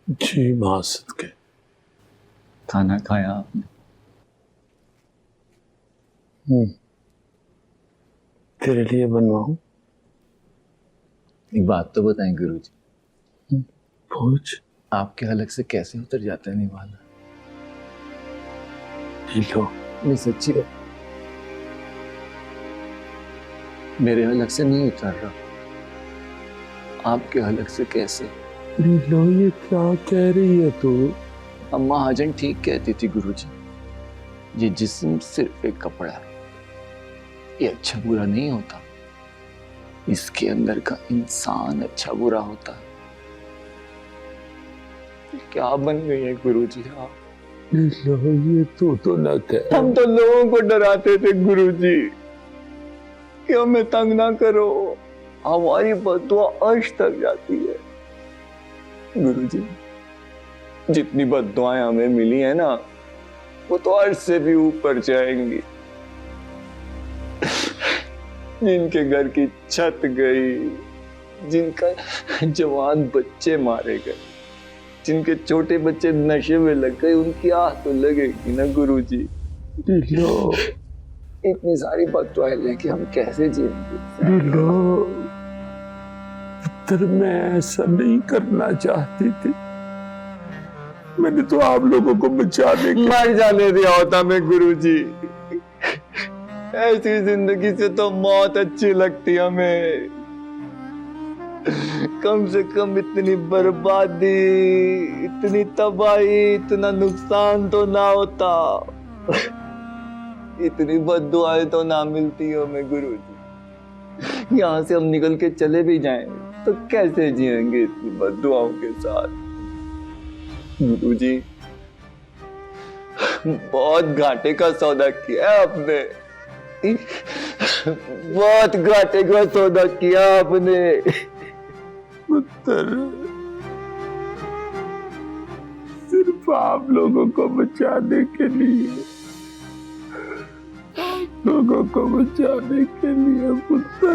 जी मां सदके। खाना खाया आपने? तेरे लिए बनवाऊं? एक बात तो बताएं गुरुजी, पूछ। आपके हलक से कैसे उतर जाता है निवाला? लो। नहीं सच्ची बात, मेरे हलक से नहीं उतर रहा, आपके हलक से कैसे? लो, ये क्या कह रही है तू? अम्मा हाजन ठीक कहती थी गुरुजी, ये जिस्म सिर्फ एक कपड़ा है, ये अच्छा बुरा नहीं होता, इसके अंदर का इंसान अच्छा बुरा होता है। क्या बन गई है गुरुजी आप? लो, ये तो न कह। हम तो लोगों को डराते थे गुरुजी कि हमें तंग ना करो, हमारी बद्दुआ अर्श तक जाती है। गुरुजी, जितनी बद्दुआएं हमें मिली है ना, वो तो अर्श से भी ऊपर जाएंगी। जिनके घर की छत गई, जिनका जवान बच्चे मारे गए, जिनके छोटे बच्चे नशे में लग गए, उनकी आह तो लगेगी ना गुरुजी। लो, इतनी सारी बद्दुआएं लेके हम कैसे जिएंगे? लो, पुत्र मैं ऐसा नहीं करना चाहती थी। मैंने तो आप लोगों को बचाने के। मर जाने दिया होता मैं गुरुजी, ऐसी जिंदगी से तो मौत अच्छी लगती हमें। कम से कम इतनी बर्बादी, इतनी तबाही, इतना नुकसान तो ना होता, इतनी बद्दुआएं तो ना मिलती हमें गुरुजी। यहाँ से हम निकल के चले भी जाएं तो कैसे जिएंगे इतनी बद्दुआओं के साथ? गुरुजी, बहुत घाटे का सौदा किया आपने, बहुत घाटे का सौदा किया आपने। पुत्र, सिर्फ आप लोगों को बचाने के लिए, आप लोगों को बचाने के लिए पुत्र।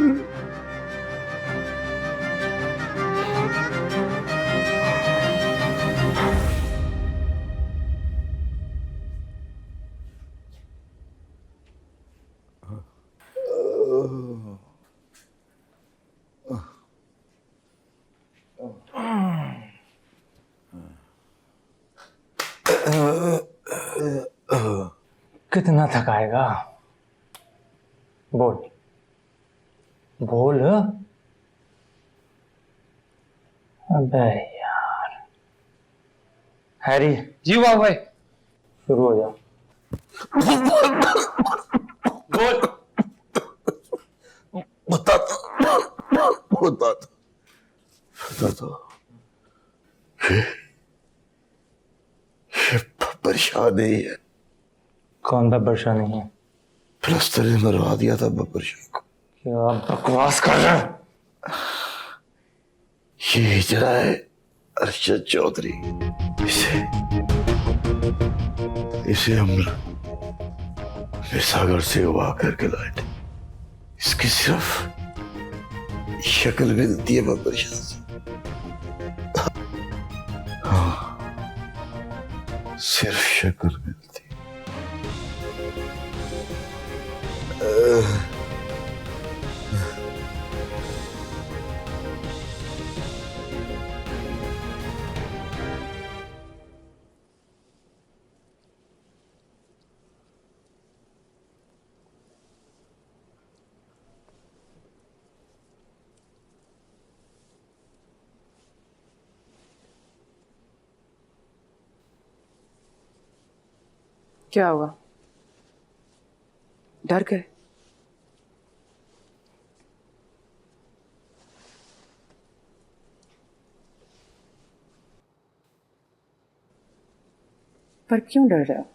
कितना थकाएगा? बोल बोल। अबे यार। हैरी। जी वाह भाई। शुरू हो जाओ। बोल। बताता ये बब्बर नहीं है। कौन बब्बर शाह नहीं है? प्लस्तर ने मरवा दिया था बब्बर शाह को। क्या बकवास कर रहा है? ये हिजरा है अरशद चौधरी। इसे हम सागर से उगा करके लाए थे। इसकी सिर्फ शक्ल मिलती है बब्बर शाह से। हाँ, सिर्फ शक्ल मिलती है। क्या हुआ? डर गए? पर क्यों डर रहे हो?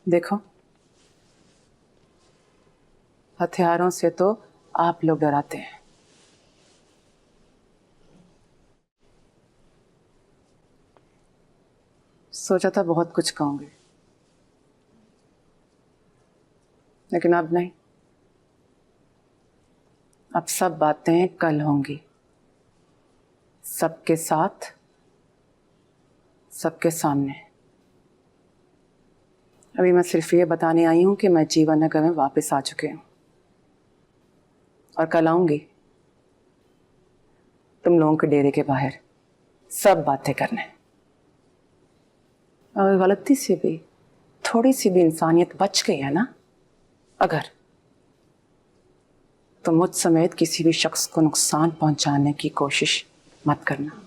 देखो, हथियारों से तो आप लोग डराते हैं। सोचा था बहुत कुछ कहूंगी, लेकिन अब नहीं। अब सब बातें कल होंगी। सबके साथ, सबके सामने। अभी मैं सिर्फ ये बताने आई हूं कि मैं जीवन नगर में वापस आ चुकी हूं और कल आऊंगी तुम लोगों के डेरे के बाहर सब बातें करने। अगर गलती से भी थोड़ी सी भी इंसानियत बच गई है ना, अगर, तो मुझ समेत किसी भी शख्स को नुकसान पहुंचाने की कोशिश मत करना।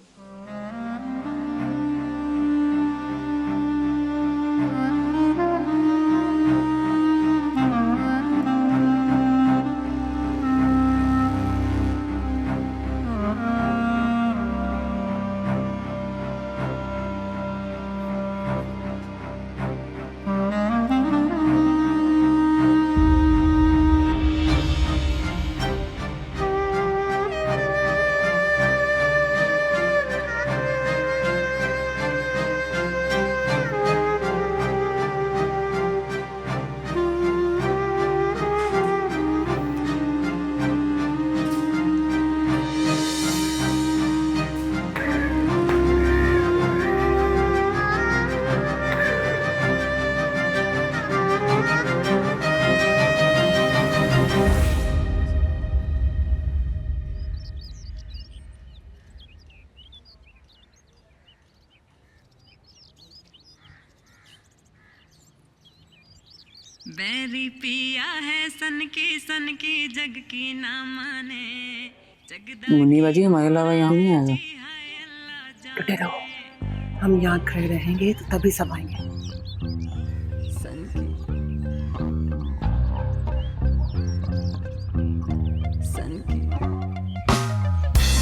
बैरी पिया है सन की जग की ना माने जगदा मुन्नी बाजी, हमारे अलावा यहाँ नहीं आएगा। टूटे रहो, हम यहाँ खड़े रहेंगे तो तभी सब आएंगे। सन की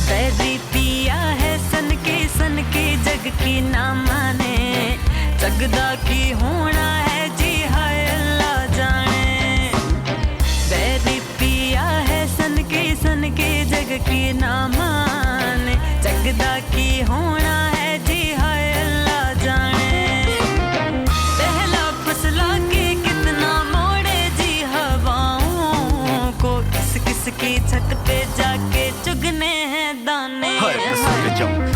बैरी पिया है सन की जग की ना माने जगदा की होना है जी हाय अल्लाह जाने। बैरी पिया है सन की जग की ना माने जगदा की होना है जी हाय अल्लाह जाने। पहला फसला के कितना मोड़े जी हवाओं को, किस किस की छत पे जाके चुगने हैं दाने।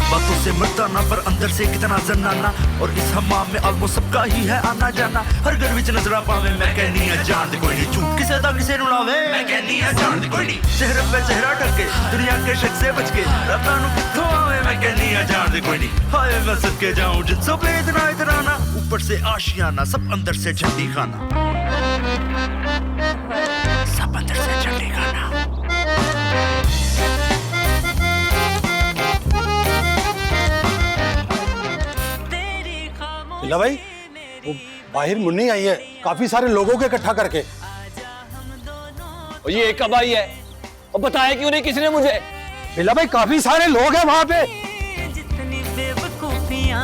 बातों से मर्दाना पर अंदर से कितना जनाना, और इस हमाम में ऑलमोस्ट सबका ही है आना जाना। हर घर विच नजर पावे मैं कहनी है जान दे कोई नहीं, झूठ किसे दा किसे नुलावे मैं कहनी है जान दे कोई नहीं। चेहरे पे चेहरा ढके दुनिया के शक से बच के रब्बा नु किथों आवे मैं कहनी है जान दे कोई नहीं। हाय मैं सदके जाऊं जिससे पे इतना इतराना, ऊपर से आशियाना सब अंदर से झंडी खाना, सब अंदर से झंडी खाना। ला भाई, वो बाहर मुन्नी आई है काफी सारे लोगों के इकट्ठा करके। और ये कब आई है और बताया क्यों नहीं किसी ने मुझे? बिल्ला भाई काफी सारे लोग हैं वहां पे। जितनी बेवकूफियां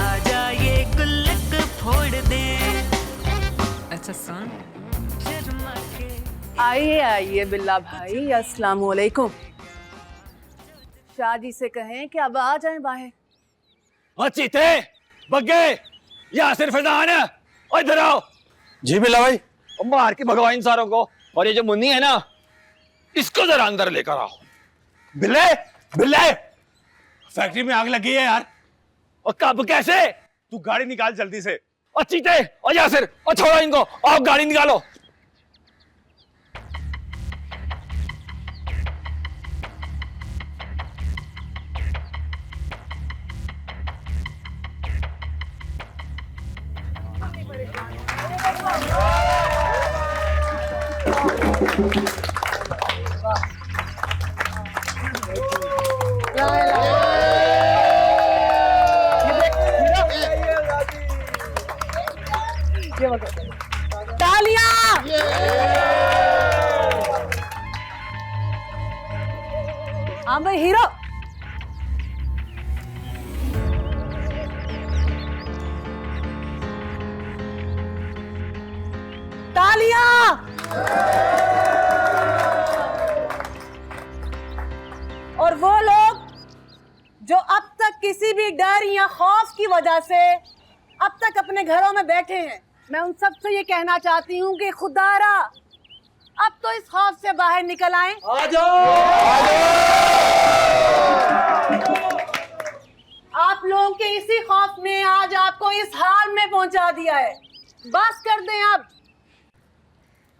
आजा ये गुल्लक फोड़ दे। अच्छा सुन, शर्मा के आइए आइए बिल्ला भाई, अस्सलाम वालेकुम। शादी से कहें कि अब आ जाएं बाहर। चीते बग्गे यहाँ सिर्फ फैजान है, और इधर आओ। जी बिल्ला भाई। और मार के भगवान इन सारों को, और ये जो मुन्नी है ना इसको जरा अंदर लेकर आओ। बिल्ले बिल्ले, फैक्ट्री में आग लगी है यार। और कब कैसे? तू गाड़ी निकाल जल्दी से। और चीते और यासिर और छोड़ो इनको, आप गाड़ी निकालो। तालियां! हाँ भाई हीरो। तालियां! और वो लोग जो अब तक किसी भी डर या खौफ की वजह से अब तक अपने घरों में बैठे हैं, मैं उन सब से ये कहना चाहती हूँ कि खुदारा अब तो इस खौफ से बाहर निकल आए। आप लोगों के इसी खौफ ने आज आपको इस हाल में पहुंचा दिया है। बस कर दें अब।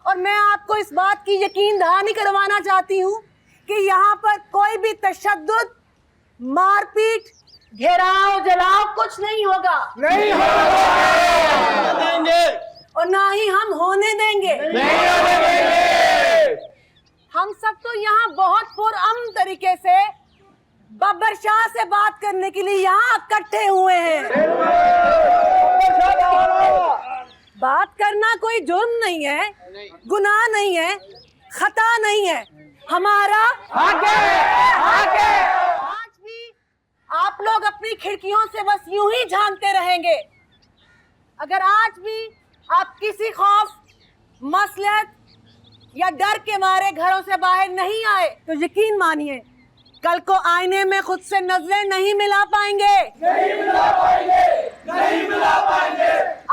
और मैं आपको इस बात की यकीन दहानी करवाना चाहती हूँ कि यहाँ पर कोई भी तशद्दुद, मारपीट, घेराव, जलाव कुछ नहीं होगा। नहीं होगा। और ना ही हम होने देंगे। हम सब तो यहाँ बहुत पुरअमन तरीके से बब्बर शाह से बात करने के लिए यहाँ इकट्ठे हुए हैं। बात करना कोई जुर्म नहीं है, गुनाह नहीं है, खता नहीं है, हमारा हक है। आज भी आप लोग अपनी खिड़कियों से बस यूं ही झांकते रहेंगे। अगर आज भी आप किसी खौफ, मसलहत या डर के मारे घरों से बाहर नहीं आए तो यकीन मानिए कल को आईने में खुद से नजरें नहीं मिला पाएंगे।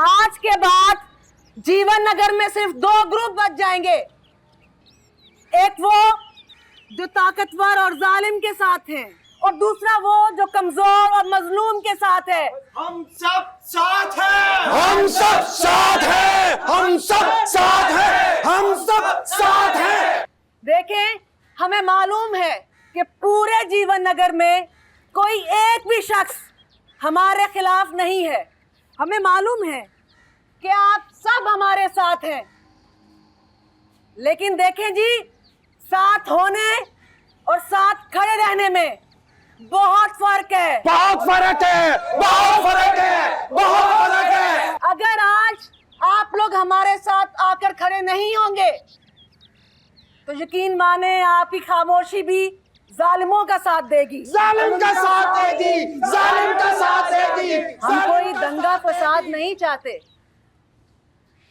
आज के बाद जीवन नगर में सिर्फ 2 ग्रुप बच जाएंगे। एक वो जो ताकतवर और जालिम के साथ हैं और दूसरा वो जो कमजोर और मजलूम के साथ है। हम सब साथ हैं, हम सब साथ हैं, हम सब साथ हैं, हम सब साथ हैं। देखें, हमें मालूम है कि पूरे जीवन नगर में कोई एक भी शख्स हमारे खिलाफ नहीं है। हमें मालूम है कि आप सब हमारे साथ हैं। लेकिन देखें जी, साथ होने और साथ खड़े रहने में बहुत फर्क है। बहुत फर्क है, बहुत फर्क है, बहुत फर्क है। अगर आज आप लोग हमारे साथ आकर खड़े नहीं होंगे तो यकीन माने आपकी खामोशी भी जालिमों का साथ देगी। जालिम का साथ देगी, जालिम का साथ देगी। हम कोई दंगा फसाद नहीं चाहते,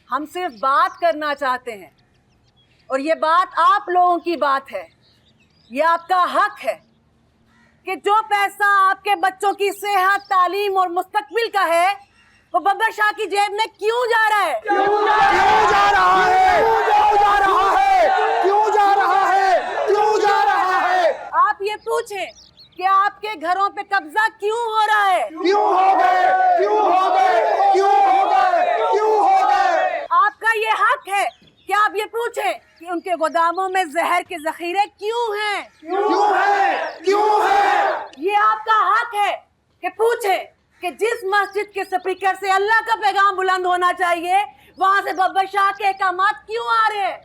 हम सिर्फ बात करना चाहते हैं। और ये बात आप लोगों की बात है, ये आपका हक है कि जो पैसा आपके बच्चों की सेहत, तालीम और मुस्तकबिल का है वो बब्बर शाह की जेब में क्यों जा रहा है? क्यों जा रहा है? क्यों जा रहा है? क्यों जा रहा है? क्यों जा रहा है? आप ये पूछें कि आपके घरों पे कब्जा क्यों हो रहा है? क्यों हो गए? क्यों हो गए? क्यों हो गए? क्यों हो गए? आपका ये हक है कि आप ये पूछें कि उनके गोदामों में जहर के जखीरे क्यों हैं? क्यों है? क्यों है? ये आपका हक है कि पूछें कि जिस मस्जिद के स्पीकर से अल्लाह का पैगाम बुलंद होना चाहिए वहां से बब्बर शाह के अहकामात क्यों आ रहे हैं?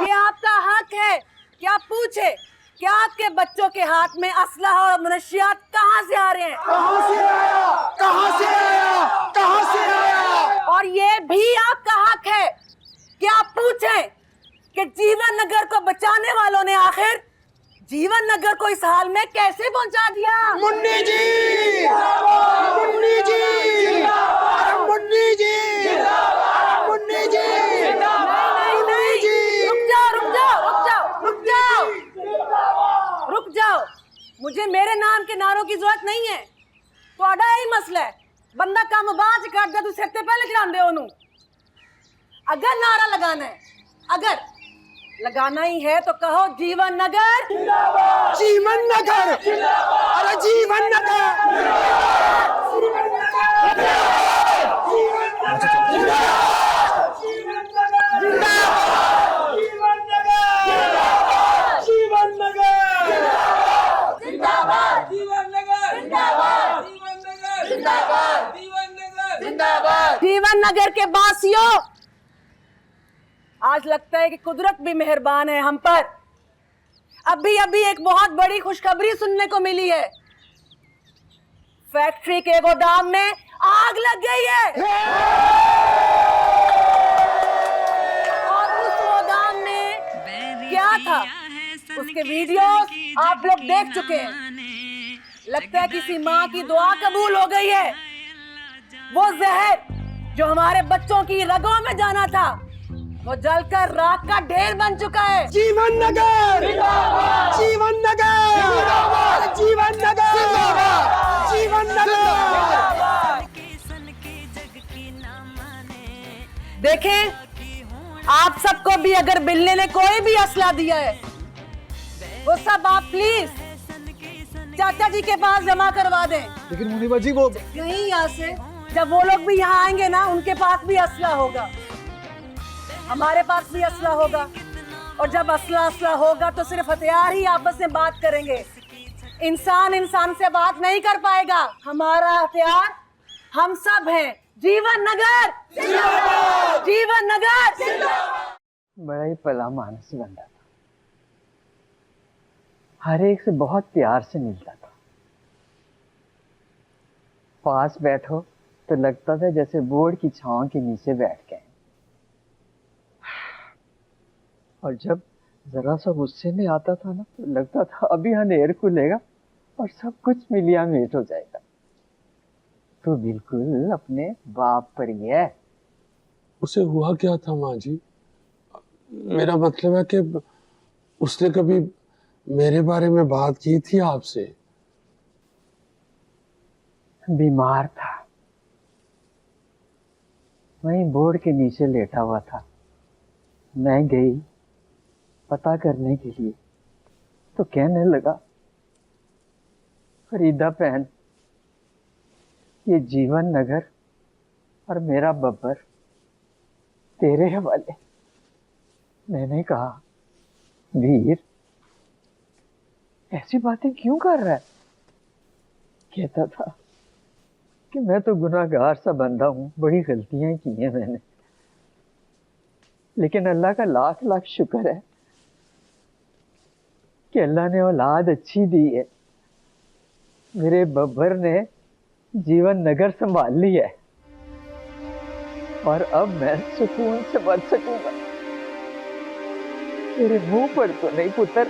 ये आपका हक है कि आप पूछे कि आपके बच्चों के हाथ में असलहा और मुनशियात कहां से आ रहे हैं? कहां से आया? कहां से आया? कहां से आया? और ये भी आपका हक है कि आप पूछें कि जीवन नगर को बचाने वालों ने आखिर जीवन नगर को इस हाल में कैसे पहुंचा दिया? मुन्नी जी! मुन्नी जी! मुन्नी जी! मुन्नी जी! नहीं, रुक जाओ। मुझे मेरे नाम के नारों की जरूरत नहीं है। तो ही मसला है, बंदा काम बाज कर दे, तू सिर ते पहले चढ़ांदे ओनू। अगर नारा लगाना है, अगर लगाना ही है तो कहो जीवन नगर, जीवन नगर, अरे जीवन नगर, जीवन नगर के वासियों, आज लगता है कि कुदरत भी मेहरबान है हम पर। अभी एक बहुत बड़ी खुशखबरी सुनने को मिली है। फैक्ट्री के गोदाम में आग लग गई है और उस गोदाम में क्या था उसके वीडियोस आप लोग देख चुके हैं। लगता है किसी माँ की दुआ कबूल हो गई है। वो जहर जो हमारे बच्चों की रगों में जाना था वो जलकर राख का ढेर बन चुका है। जीवन नगर, जीवन नगर, जीवन नगर, जीवन नगर। सन के जग की ना माने देखें, आप सबको भी अगर बिल्ले ने कोई भी असला दिया है, वो सब आप प्लीज चाचा जी के पास जमा करवा दें। लेकिन मुनीबा जी वो यहीं यहाँ से जब वो लोग भी यहाँ आएंगे ना, उनके पास भी असला होगा, हमारे पास भी असला होगा। और जब असला होगा तो सिर्फ हथियार ही आपस में बात करेंगे, इंसान इंसान से बात नहीं कर पाएगा। हमारा हथियार हम सब हैं। जीवन नगर जिंदाबाद! जीवन नगर जिंदाबाद! बड़ा ही भला मानस बंदा था, हर एक से बहुत प्यार से मिलता था। पास बैठो तो लगता था जैसे बोर्ड की छांव के नीचे बैठ गए। और जब जरा सा गुस्से में आता था ना, तो लगता था अभी अंधेर खुलेगा और सब कुछ मिलिया मेट हो जाएगा। तो बिल्कुल अपने बाप पर ही है। उसे हुआ क्या था माँ जी? मेरा मतलब है कि उसने कभी मेरे बारे में बात की थी आपसे? बीमार था, वहीं बोर्ड के नीचे लेटा हुआ था। मैं गई पता करने के लिए, तो कहने लगा, फरीदा बहन, ये जीवन नगर और मेरा बब्बर तेरे हवाले। मैंने कहा, वीर ऐसी बातें क्यों कर रहा है? कहता था कि मैं तो गुनाहगार सा बंदा हूं, बड़ी गलतियां की हैं मैंने, लेकिन अल्लाह का लाख लाख शुक्र है कि अल्लाह ने औलाद अच्छी दी है। मेरे बब्बर ने जीवन नगर संभाल ली है और अब मैं सुकून से बच सकूंगा। तेरे मुंह पर तो नहीं पुत्र,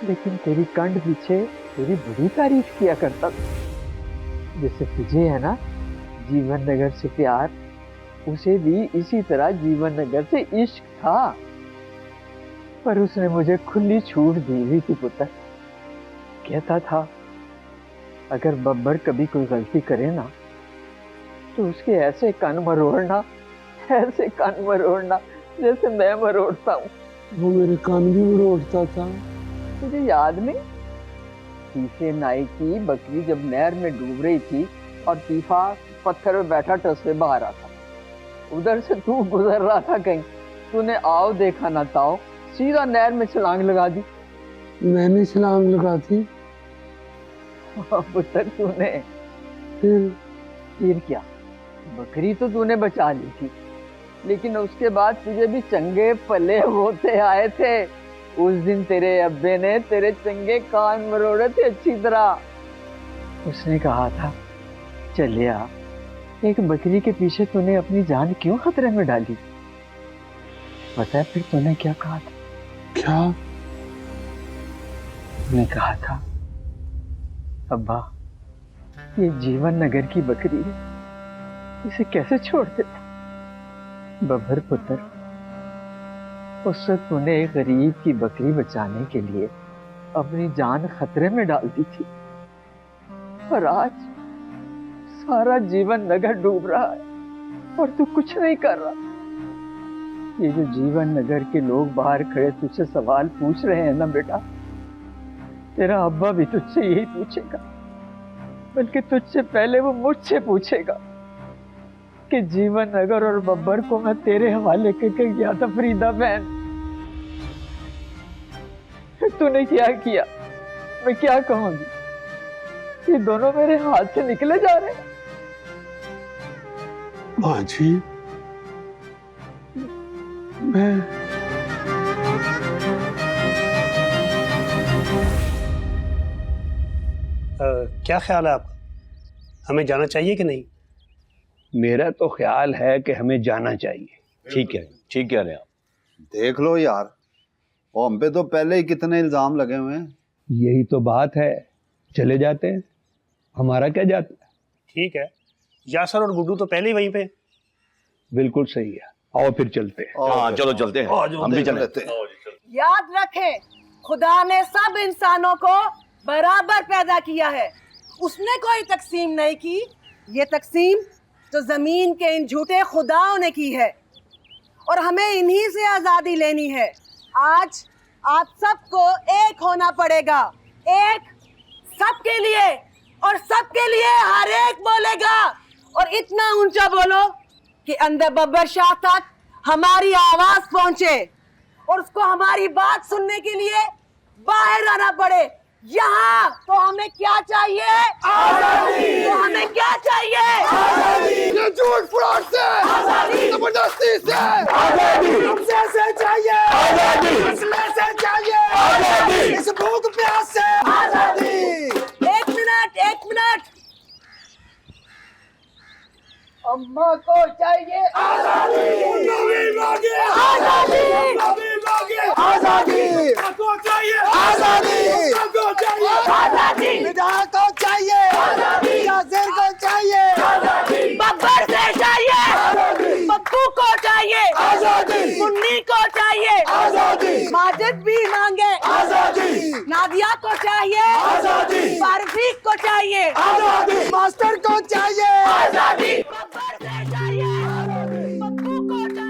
लेकिन तेरी कंठ पीछे तेरी बड़ी तारीफ किया करता था। जैसे तुझे है ना जीवन नगर से प्यार, उसे भी इसी तरह जीवन नगर से इश्क था, पर उसने मुझे खुली छूट दी हुई थी पुत्र। कहता था अगर बब्बर कभी कोई गलती करे ना, तो उसके ऐसे कान मरोड़ना, ऐसे कान मरोड़ना जैसे मैं मरोड़ता हूँ। वो मेरे कान भी मरोड़ता था। तुझे याद नहीं, तीफे नाई की बकरी जब नहर में डूब रही थी और तीफा पत्थर में बैठा टस से बाहर आता, उधर से तू गुजर रहा था, कहीं तूने आओ देखा ना ताओ, सीधा नहर में छलांग लगा दी। मैंने छलांग लगा दी? पुत्र तूने फिर क्या, बकरी तो तूने बचा ली थी, लेकिन उसके बाद तुझे भी चंगे पले होते आए थे। उस दिन तेरे अब्बे ने तेरे चंगे कान मरोड़े थे अच्छी तरह। उसने कहा था, चलिया एक बकरी के पीछे तूने अपनी जान क्यों खतरे में डाली? पता है फिर तूने क्या कहा था? क्या? ने कहा था, अब्बा ये जीवन नगर की बकरी है, इसे कैसे छोड़ देता? बब्बर पुत्र, उस वक्त तूने एक गरीब की बकरी बचाने के लिए अपनी जान खतरे में डाल दी थी, और आज सारा जीवन नगर डूब रहा है और तू कुछ नहीं कर रहा। ये जो जीवन नगर के लोग बाहर खड़े तुझसे सवाल पूछ रहे हैं ना बेटा, तेरा अब्बा भी तुझसे यही पूछेगा, बल्कि तुझसे पहले वो मुझसे पूछेगा कि जीवन नगर और बब्बर को मैं तेरे हवाले करके गया था फरीदा बहन, तूने क्या किया? मैं क्या कहूंगी, ये दोनों मेरे हाथ से निकले जा रहे हैं। माँ जी, मैं क्या ख्याल है आपका, हमें जाना चाहिए कि नहीं? मेरा तो ख्याल है कि हमें जाना चाहिए। ठीक है, ठीक कह रहे हैं आप। देख लो यार, वो हम पे तो पहले ही कितने इल्जाम लगे हुए हैं। यही तो बात है, चले जाते हैं, हमारा क्या जाता है। ठीक है, यासर और गुड्डू तो पहले ही वहीं पे। बिल्कुल सही है, आओ फिर चलते हैं। हाँ चलो चलते हैं, हम भी चलते हैं। याद रखें, खुदा ने सब इंसानों को बराबर पैदा किया है, उसने कोई तकसीम नहीं की। ये तकसीम जो जमीन के इन झूठे खुदाओं ने की है, और हमें इन्हीं से आजादी लेनी है। आज आप सबको एक होना पड़ेगा, एक सबके लिए, और सबके लिए हर एक बोलेगा, और इतना ऊंचा बोलो कि अंदर बब्बर शाह तक हमारी आवाज पहुंचे और उसको हमारी बात सुनने के लिए बाहर आना पड़े। यहाँ तो हमें क्या चाहिए? आजादी। तो हमें क्या चाहिए? आजादी। ये झूठ फराड से आजादी, जबरदस्ती से आजादी, हमसे से चाहिए आजादी, मसले से चाहिए आजादी, इस भूख प्यास से आजादी। एक मिनट। अम्मा को चाहिए आजादी, नवी मांगे आजादी, नवी मांगे आजादी, को चाहिए आजादी, को चाहिए आजादी, विधायक को चाहिए आजादी, यासिर को चाहिए आजादी, बब्बर से चाहिए आजादी, पप्पू को चाहिए आजादी, मुन्नी को चाहिए आजादी, माजिद भी मांगे आजादी, नादिया को चाहिए आजादी, फारूक को चाहिए आजादी, मास्टर को चाहिए आजादी, बब्बर से चाहिए पप्पू को चाहिए।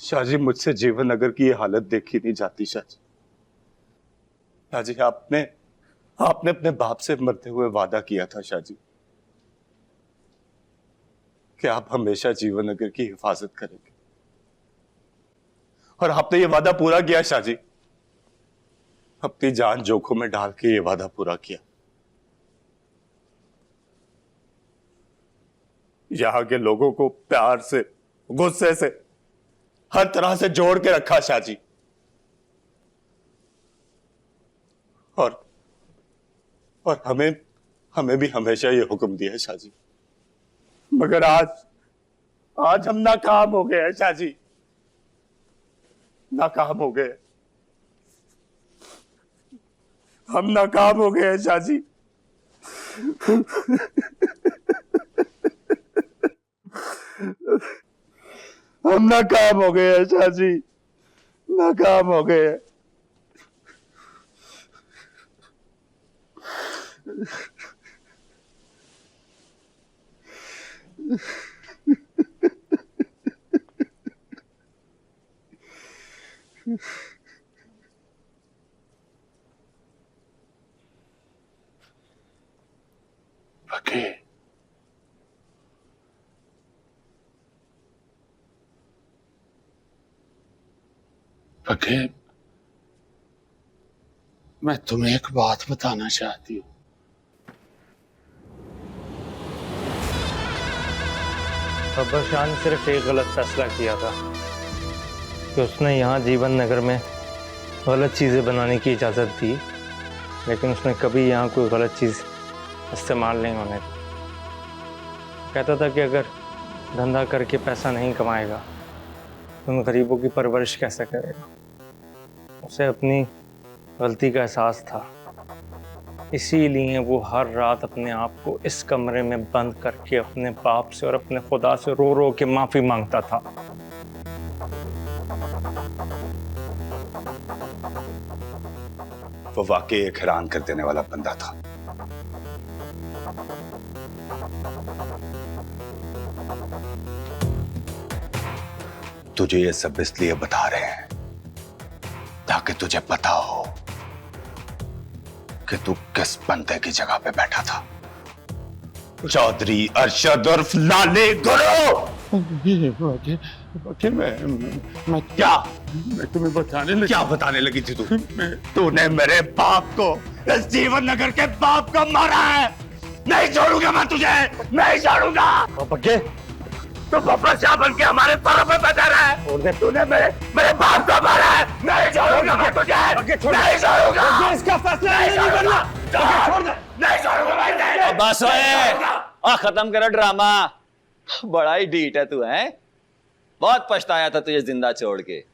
शाहजी मुझसे जीवन नगर की ये हालत देखी नहीं जाती। शाहजी आपने अपने बाप से मरते हुए वादा किया था शाहजी कि आप हमेशा जीवन नगर की हिफाजत करेंगे, और आपने ये वादा पूरा किया शाहजी। अपनी जान जोखिम में डाल के ये वादा पूरा किया। यहां के लोगों को प्यार से, गुस्से से, हर तरह से जोड़ के रखा शाहजी, और हमें भी हमेशा ये हुक्म दिया है शाहजी। मगर आज हम नाकाम हो गए हैं शाहजी, नाकाम हो गए। हम नाकाम हो गए हैं शाहजी। हम नाकाम हो गए हैं शाहजी, नाकाम हो गए हैं। बके, मैं तुम्हें एक बात बताना चाहती हूँ। बब्बर शाह ने सिर्फ एक गलत फैसला किया था कि उसने यहाँ जीवन नगर में गलत चीज़ें बनाने की इजाज़त दी, लेकिन उसने कभी यहाँ कोई गलत चीज़ इस्तेमाल नहीं होने का। कहता था कि अगर धंधा करके पैसा नहीं कमाएगा तो उन गरीबों की परवरिश कैसे करेगा। उसे अपनी गलती का एहसास था, इसीलिए वो हर रात अपने आप को इस कमरे में बंद करके अपने बाप से और अपने खुदा से रो रो के माफी मांगता था। वो वाकई एक हैरान कर देने वाला बंदा था। तुझे ये सब इसलिए बता रहे हैं ताकि तुझे पता हो कि तू किस बंदे की जगह पे बैठा था। चौधरी अरशद उर्फ लाले गुरु। मैं तुम्हें क्या बताने लगी थी तू? तूने मेरे बाप को, इस जीवन नगर के बाप को मारा है। नहीं छोड़ूंगा मैं तुझे, नहीं छोड़ूंगा। बग्गे, तू बब्बर शाह बन के हमारे तरफ में बैठा रहा है। तूने मेरे बाप को मारा है। नहीं छोड़ूंगा मैं तुझे, नहीं छोड़ूंगा। इसका फैसला नहीं करना। छोड़ दे। नहीं छोड़ूंगा मैं। बस ओए, खत्म करो ड्रामा। बड़ा ही ढीठ है तू, है? बहुत पछताया था तुझे जिंदा छोड़ के।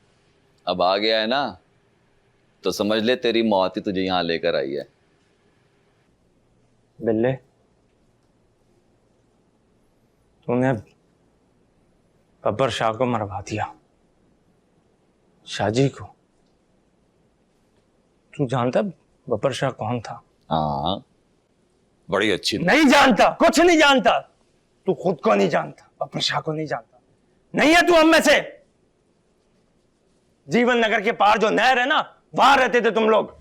अब आ गया है ना, तो समझ ले तेरी मौत ही तुझे यहां लेकर आई है। बिल्ले, तूने बब्बर शाह को मरवा दिया, शाहजी को। तू जानता बब्बर शाह कौन था? हाँ, बड़ी अच्छी। नहीं जानता, कुछ नहीं जानता। तू खुद को नहीं जानता, बब्बर शाह को नहीं जानता। नहीं है तू हम में से। जीवन नगर के पार जो नहर है ना, वहां रहते थे तुम लोग।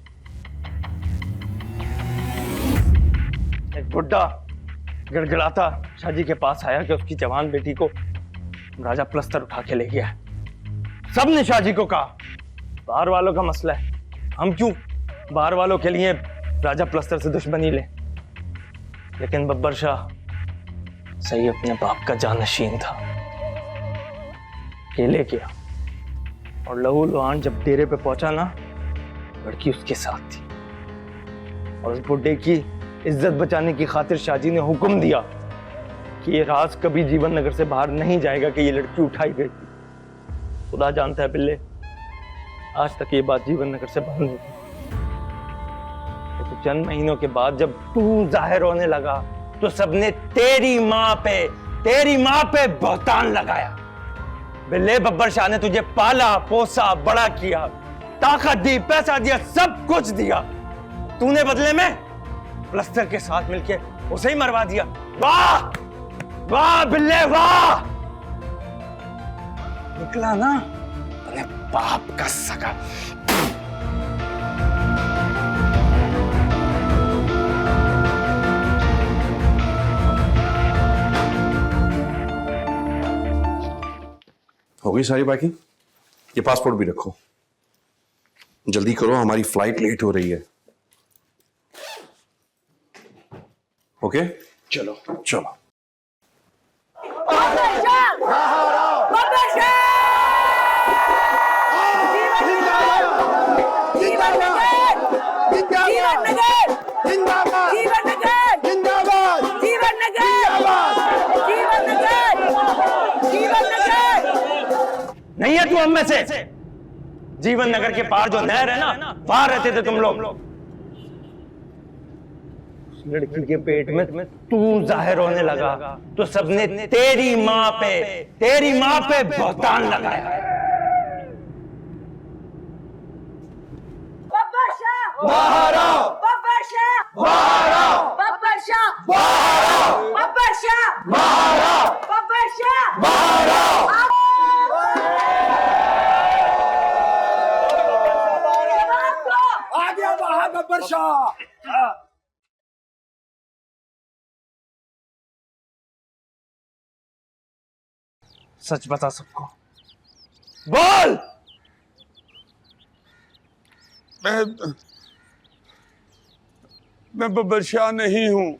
एक बुड्ढा गिड़गिड़ाता शाहजी के पास आया कि उसकी जवान बेटी को राजा प्लस्तर उठा के ले गया। सबने शाहजी को कहा बाहर वालों का मसला है, हम क्यों बाहर वालों के लिए राजा प्लस्तर से दुश्मनी ले। लेकिन बब्बर शाह सही अपने बाप का जानशीन था, अकेले गया। और लहू लुहान जब डेरे पे पहुंचा ना, लड़की उसके साथ थी। और उस बुड्ढे की इज्जत बचाने की खातिर शाहजी ने हुक्म दिया कि ये राज कभी जीवन नगर से बाहर नहीं जाएगा कि ये लड़की उठाई गई थी। खुदा जानता है बिल्ले, आज तक ये बात जीवन नगर से बाहर नहीं थी। तो चंद महीनों के बाद जब तू जाहिर होने लगा तो सबने तेरी माँ पे बहतान लगाया। बिल्ले, बब्बर शाह ने तुझे पाला पोसा बड़ा किया, ताकत दी, पैसा दिया, सब कुछ दिया। तूने बदले में प्लस्तर के साथ मिलके उसे ही मरवा दिया। वाह वाह बिल्ले वाह! निकला ना अपने बाप का सगा। हो गई सारी बाकी? ये पासपोर्ट भी रखो, जल्दी करो, हमारी फ्लाइट लेट हो रही है। ओके, चलो चलो। नहीं है तू हम में से। जीवन नगर के पार जो नहर है ना, वहां रहते थे तुम लोग। लड़की के पेट में तू जाहिर होने लगा तो सबने तेरी माँ पे बहतान लगाया। बब्बर शाह बाहर आओ, बब्बर शाह बाहर आओ, बब्बर शाह बाहर आओ, बब्बर शाह बाहर आओ, बब्बर शाह बाहर आओ। आ गया बाहर बब्बर शाह। सच बता सबको, बोल। मैं बब्बर शाह नहीं हूं।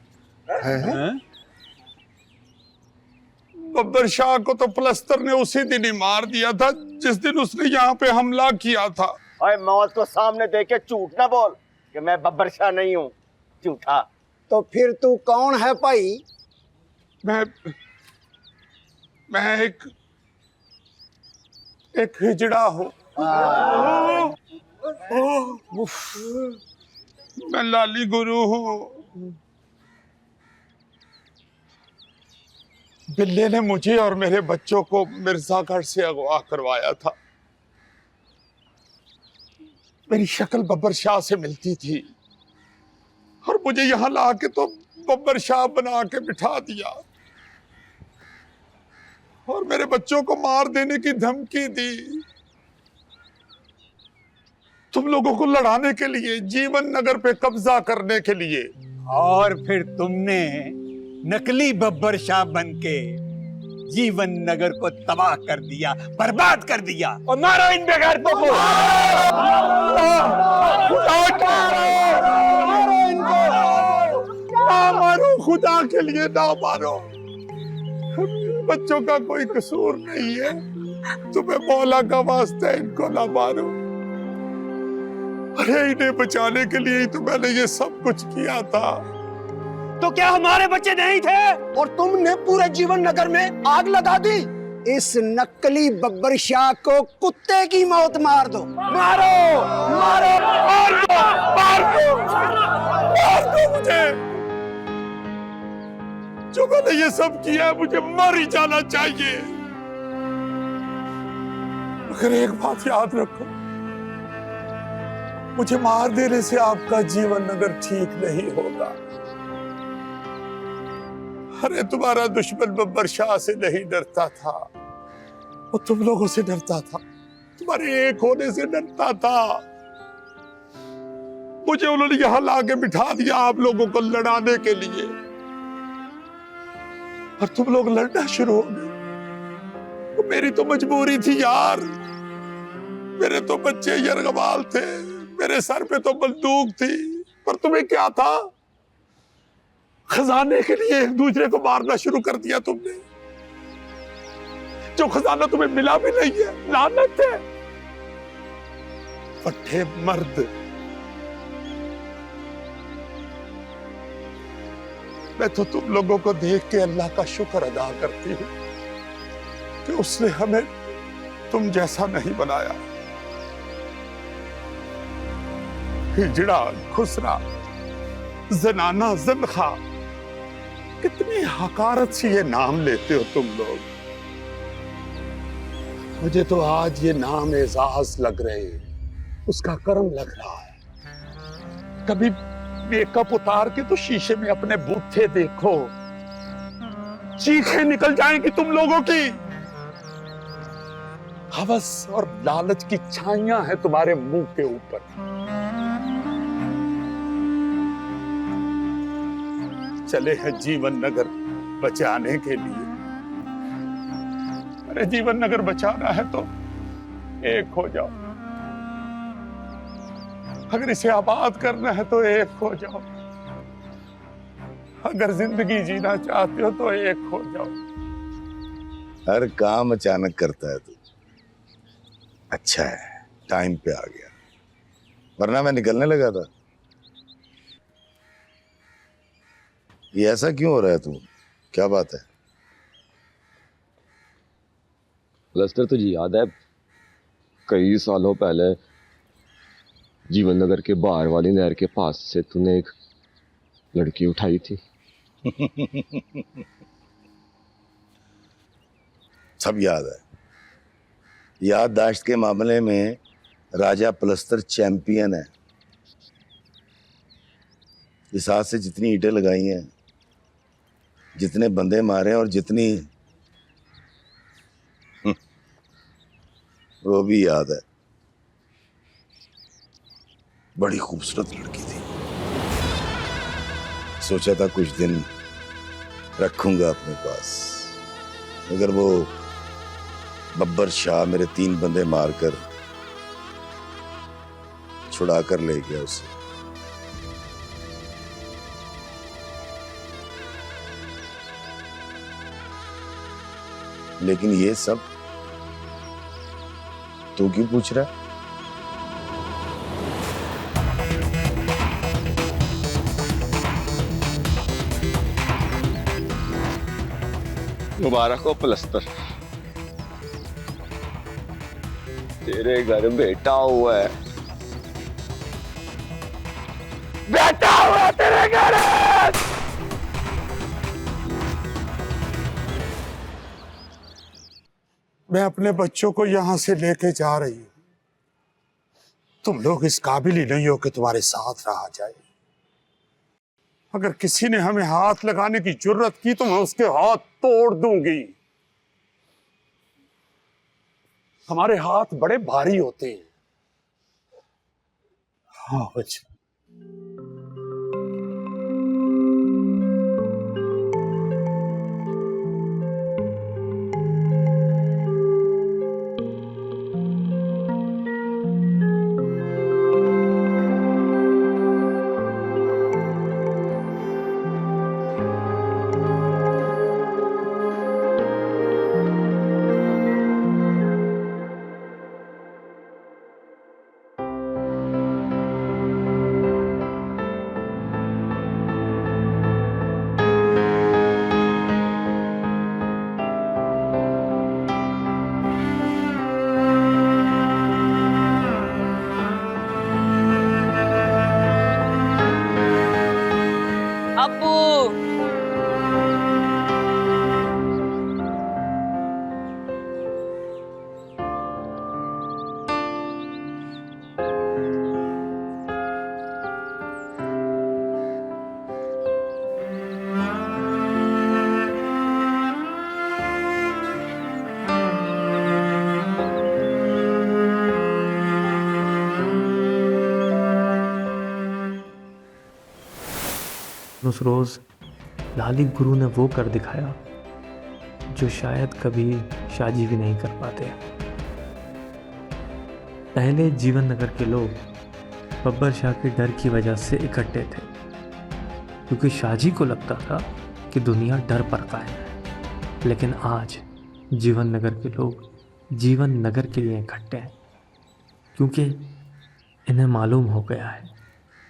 बब्बर शाह को तो प्लस्तर ने उसी दिन ही मार दिया था जिस दिन उसने यहाँ पे हमला किया था। अरे मौत को सामने देख के झूठ ना बोल कि मैं बब्बर शाह नहीं हूँ, झूठा। तो फिर तू कौन है भाई? मैं एक हिजड़ा हूँ। मैं लाली गुरु हूँ। बिल्ले ने मुझे और मेरे बच्चों को मिर्जागढ़ से अगवा करवाया था। मेरी शक्ल बब्बर शाह से मिलती थी और मुझे यहाँ ला के तो बब्बर शाह बना के बिठा दिया और मेरे बच्चों को मार देने की धमकी दी। तुम लोगों को लड़ाने के लिए, जीवन नगर पे कब्जा करने के लिए। और फिर तुमने नकली बब्बर शाह बनके जीवन नगर को तबाह कर दिया, बर्बाद कर दिया। और मारो इन बेगैरतों को। ना मारो, खुदा के लिए ना मारो। बच्चों का कोई कसूर नहीं है। तुम्हें मौला का वास्ता है, इनको ना मारो। अरे इन्हें बचाने के लिए ही तो मैंने ये सब कुछ किया था। तो क्या हमारे बच्चे नहीं थे? और तुमने पूरे जीवन नगर में आग लगा दी। इस नकली बब्बर शाह को कुत्ते की मौत मार दो। मारो, मारो, मार दो, मार दो, मार दो मुझे। जो मैंने ये सब किया है, मुझे मर ही जाना चाहिए। मगर एक बात याद रखो, मुझे मार देने से आपका जीवन नगर ठीक नहीं होगा। अरे तुम्हारा दुश्मन बब्बर शाह से नहीं डरता था, वो तुम लोगों से डरता था, तुम्हारे एक होने से डरता था। मुझे उन्होंने यहां लाके बिठा दिया आप लोगों को लड़ाने के लिए, और तुम लोग लड़ना शुरू हो गए। तो मेरी तो मजबूरी थी यार। मेरे तो बच्चे यरगमाल थे, मेरे सर पे तो बंदूक थी, पर तुम्हें क्या था? खजाने के लिए एक दूसरे को मारना शुरू कर दिया तुमने। जो खजाना तुम्हें मिला भी नहीं है, लानत है। फट्टे मर्द। मैं तो तुम लोगों को देख के अल्लाह का शुक्र अदा करती हूँ कि उसने हमें तुम जैसा नहीं बनाया। हिजड़ा, खुसरा, जनाना, जनखा, कितनी हकारत से ये नाम लेते हो तुम लोग। मुझे तो आज ये नाम एजाज लग रहे हैं, उसका कर्म लग रहा है। कभी मेकअप उतार के तो शीशे में अपने बूथे देखो, चीखें निकल जाएंगी तुम लोगों की। हवस और लालच की छाइयां हैं तुम्हारे मुंह के ऊपर। चले हैं जीवन नगर बचाने के लिए। अरे जीवन नगर बचाना है तो एक हो जाओ, अगर इसे आबाद करना है तो एक हो जाओ, अगर जिंदगी जीना चाहते हो तो एक हो जाओ। हर काम अचानक करता है तू। अच्छा है टाइम पे आ गया, वरना मैं निकलने लगा था। ये ऐसा क्यों हो रहा है तू? क्या बात है? लस्टर तुझे याद है कई सालों पहले जीवन नगर के बाहर वाली नहर के पास से तूने एक लड़की उठाई थी? सब याद है। याददाश्त के मामले में राजा पलस्तर चैंपियन है। इस हाथ से जितनी ईंटें लगाई हैं, जितने बंदे मारे और जितनी वो भी याद है। बड़ी खूबसूरत लड़की थी। सोचा था कुछ दिन रखूंगा अपने पास, मगर वो बब्बर शाह मेरे 3 बंदे मारकर छुड़ा कर ले गया उसे। लेकिन ये सब तू क्यों पूछ रहा है? मुबारक हो प्लस्तर, तेरे घर बेटा हुआ है। बेटा हुआ तेरे घर। मैं अपने बच्चों को यहां से लेके जा रही हूं। तुम लोग इस काबिल ही नहीं हो कि तुम्हारे साथ रहा जाए। अगर किसी ने हमें हाथ लगाने की जुर्रत की तो मैं उसके हाथ तोड़ दूंगी। हमारे हाथ बड़े भारी होते हैं। हाँ बच्चा। उस रोज़ लाली गुरु ने वो कर दिखाया जो शायद कभी शाजी भी नहीं कर पाते। पहले जीवन नगर के लोग बब्बर शाह के डर की वजह से इकट्ठे थे, क्योंकि शाहजी को लगता था कि दुनिया डर पर कायम है। लेकिन आज जीवन नगर के लोग जीवन नगर के लिए इकट्ठे हैं, क्योंकि इन्हें मालूम हो गया है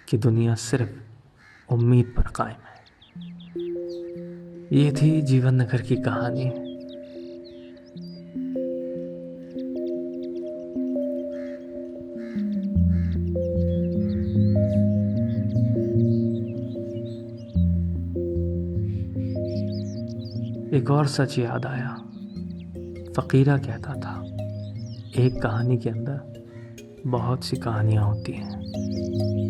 कि दुनिया सिर्फ उम्मीद पर कायम है। ये थी जीवन नगर की कहानी। एक और सच याद आया। फ़कीरा कहता था, एक कहानी के अंदर बहुत सी कहानियाँ होती हैं।